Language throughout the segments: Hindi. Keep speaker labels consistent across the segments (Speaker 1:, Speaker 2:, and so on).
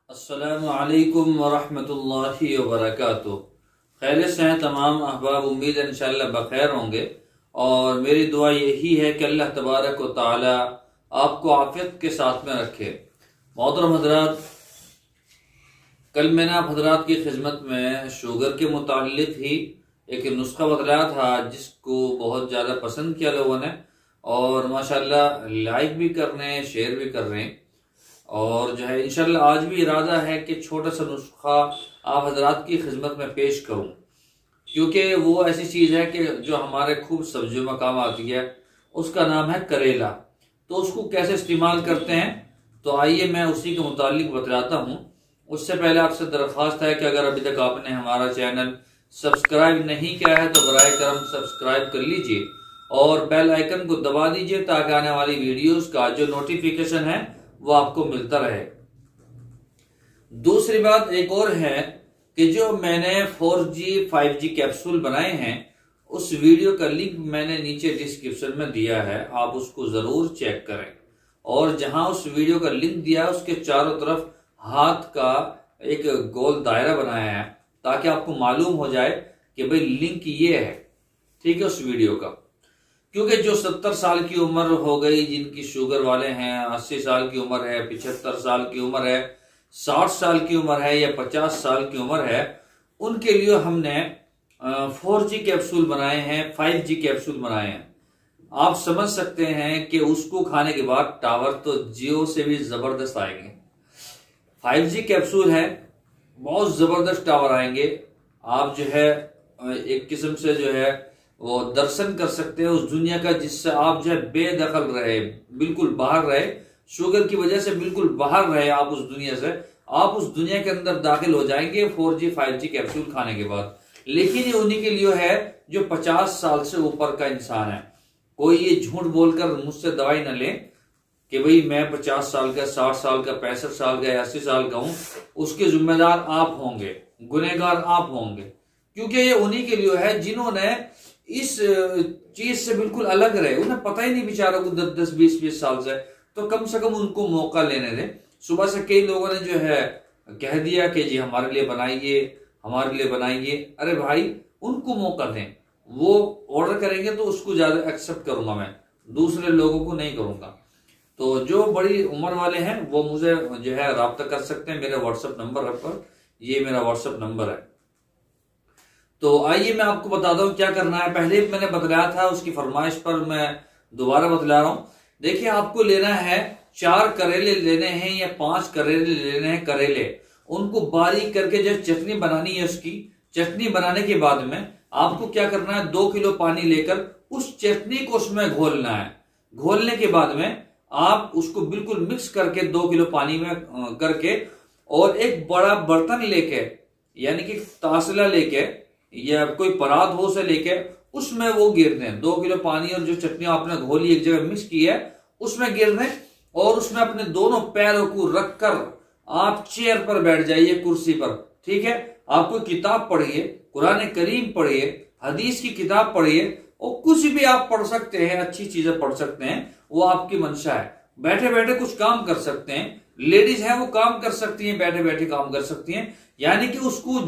Speaker 1: अस्सलामु अलैकुम वरहमतुल्लाहि वबरकातुह। खैरियत से हैं तमाम अहबाब, उम्मीद है इंशाअल्लाह बखैर होंगे। और मेरी दुआ यही है कि अल्लाह तबारक व तआला आपको आफियत के साथ में रखे। मोहतरम हजरात, कल मैंने आप हजरात की खिदमत में शुगर के मुतालिक ही एक नुस्खा बतलाया था, जिसको बहुत ज़्यादा पसंद किया लोगों ने और माशाल्लाह लाइक भी कर रहे हैं, शेयर भी कर रहे हैं। और जो है इंशाल्लाह आज भी इरादा है कि छोटा सा नुस्खा आप हजरात की खिदमत में पेश करूं, क्योंकि वो ऐसी चीज़ है कि जो हमारे खूब सब्जियों में काम आती है। उसका नाम है करेला। तो उसको कैसे इस्तेमाल करते हैं, तो आइए मैं उसी के मुतालिक बतलाता हूँ। उससे पहले आपसे दरख्वास्त है कि अगर अभी तक आपने हमारा चैनल सब्सक्राइब नहीं किया है तो बराए करम सब्सक्राइब कर लीजिए और बेल आइकन को दबा दीजिए, ताकि आने वाली वीडियोस का जो नोटिफिकेशन है वो आपको मिलता रहे। दूसरी बात एक और है कि जो मैंने 4G 5G कैप्सूल बनाए हैं, उस वीडियो का लिंक मैंने नीचे डिस्क्रिप्शन में दिया है, आप उसको जरूर चेक करें। और जहां उस वीडियो का लिंक दिया है उसके चारों तरफ हाथ का एक गोल दायरा बनाया है, ताकि आपको मालूम हो जाए कि भाई लिंक ये है, ठीक है, उस वीडियो का। क्योंकि जो 70 साल की उम्र हो गई, जिनकी शुगर वाले हैं, 80 साल की उम्र है, 75 साल की उम्र है, 60 साल की उम्र है या 50 साल की उम्र है, उनके लिए हमने 4G कैप्सूल बनाए हैं, 5G कैप्सूल बनाए हैं। आप समझ सकते हैं कि उसको खाने के बाद टावर तो जियो से भी जबरदस्त आएंगे। 5G कैप्सूल है, बहुत जबरदस्त टावर आएंगे। आप जो है एक किस्म से जो है वो दर्शन कर सकते हैं उस दुनिया का, जिससे आप जो है बेदखल रहे, बिल्कुल बाहर रहे, शुगर की वजह से बिल्कुल बाहर रहे आप उस दुनिया से। आप उस दुनिया के अंदर दाखिल हो जाएंगे 4G 5G कैप्सूल खाने के बाद। लेकिन ये उन्हीं के लिए है जो 50 साल से ऊपर का इंसान है। कोई ये झूठ बोलकर मुझसे दवाई न ले कि भाई मैं 50 साल का, 60 साल का, 65 साल का, 80 साल का हूं। उसके जिम्मेदार आप होंगे, गुनहगार आप होंगे, क्योंकि ये उन्हीं के लिए है जिन्होंने इस चीज से बिल्कुल अलग रहे। उन्हें पता ही नहीं बेचारों को 10-10, 20-20 साल से, तो कम से कम उनको मौका लेने दें। सुबह से कई लोगों ने जो है कह दिया कि जी हमारे लिए बनाइए, हमारे लिए बनाइए। अरे भाई, उनको मौका दें, वो ऑर्डर करेंगे तो उसको ज्यादा एक्सेप्ट करूंगा मैं, दूसरे लोगों को नहीं करूंगा। तो जो बड़ी उम्र वाले हैं वो मुझे जो है राब्ता कर सकते हैं मेरे व्हाट्सएप नंबर पर। ये मेरा व्हाट्सएप नंबर है। तो आइए मैं आपको बताता हूं क्या करना है। पहले मैंने बतलाया था, उसकी फरमाइश पर मैं दोबारा बतला रहा हूं। देखिए, आपको लेना है 4 करेले लेने हैं या 5 करेले लेने हैं। करेले उनको बारीक करके जो चटनी बनानी है, उसकी चटनी बनाने के बाद में आपको क्या करना है, 2 किलो पानी लेकर उस चटनी को उसमें घोलना है। घोलने के बाद में आप उसको बिल्कुल मिक्स करके 2 किलो पानी में करके, और एक बड़ा बर्तन लेके, यानी कि तासला लेके या कोई परात हो से लेके उसमें वो गिर दें। 2 किलो पानी और जो चटनी आपने घोली एक जगह मिक्स की है उसमें गिर दें, और उसमें अपने दोनों पैरों को रखकर आप चेयर पर बैठ जाइए, कुर्सी पर, ठीक है। आप कोई किताब पढ़िए, कुरान करीम पढ़िए, हदीस की किताब पढ़िए, और कुछ भी आप पढ़ सकते हैं, अच्छी चीजें पढ़ सकते हैं, वो आपकी मंशा है। बैठे बैठे कुछ काम कर सकते हैं, लेडीज हैं वो काम कर सकती हैं, बैठे बैठे काम कर सकती हैं, यानी कि उसको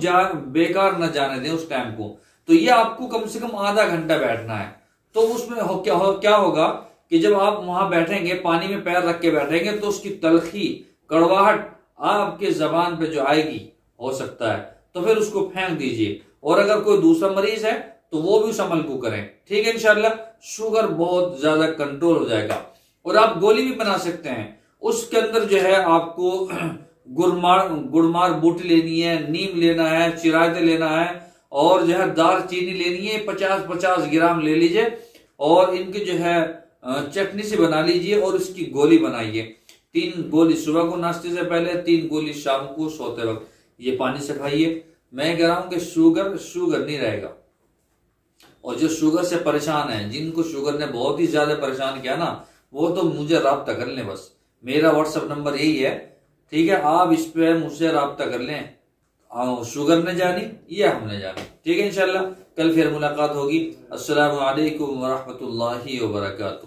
Speaker 1: बेकार न जाने दें उस टाइम को। तो ये आपको कम से कम आधा घंटा बैठना है। तो उसमें क्या होगा कि जब आप वहां बैठेंगे, पानी में पैर रख के बैठेंगे, तो उसकी तलखी, कड़वाहट आपके जबान पे जो आएगी, हो सकता है तो फिर उसको फेंक दीजिए। और अगर कोई दूसरा मरीज है तो वो भी उस अमल को करें, ठीक है। इंशाल्लाह शुगर बहुत ज्यादा कंट्रोल हो जाएगा। और आप गोली भी बना सकते हैं। उसके अंदर जो है आपको गुड़मार बूटी लेनी है, नीम लेना है, चिरायते लेना है, और जो है दाल चीनी लेनी है, 50-50 ग्राम ले लीजिए, और इनकी जो है चटनी से बना लीजिए और इसकी गोली बनाइए। 3 गोली सुबह को नाश्ते से पहले, 3 गोली शाम को सोते वक्त, ये पानी से खाइए। मैं कह रहा हूं कि शुगर नहीं रहेगा। और जो शुगर से परेशान है, जिनको शुगर ने बहुत ही ज्यादा परेशान किया ना, वो तो मुझे राब्ता कर लें बस। मेरा व्हाट्सएप नंबर यही है, ठीक है। आप इस पे मुझसे राब्ता कर लें। शुगर ने जानी या हमने जानी, ठीक है। इंशाल्लाह कल फिर मुलाकात होगी। अस्सलामु अलैकुम वरहमतुल्लाहि वबरकातुहू।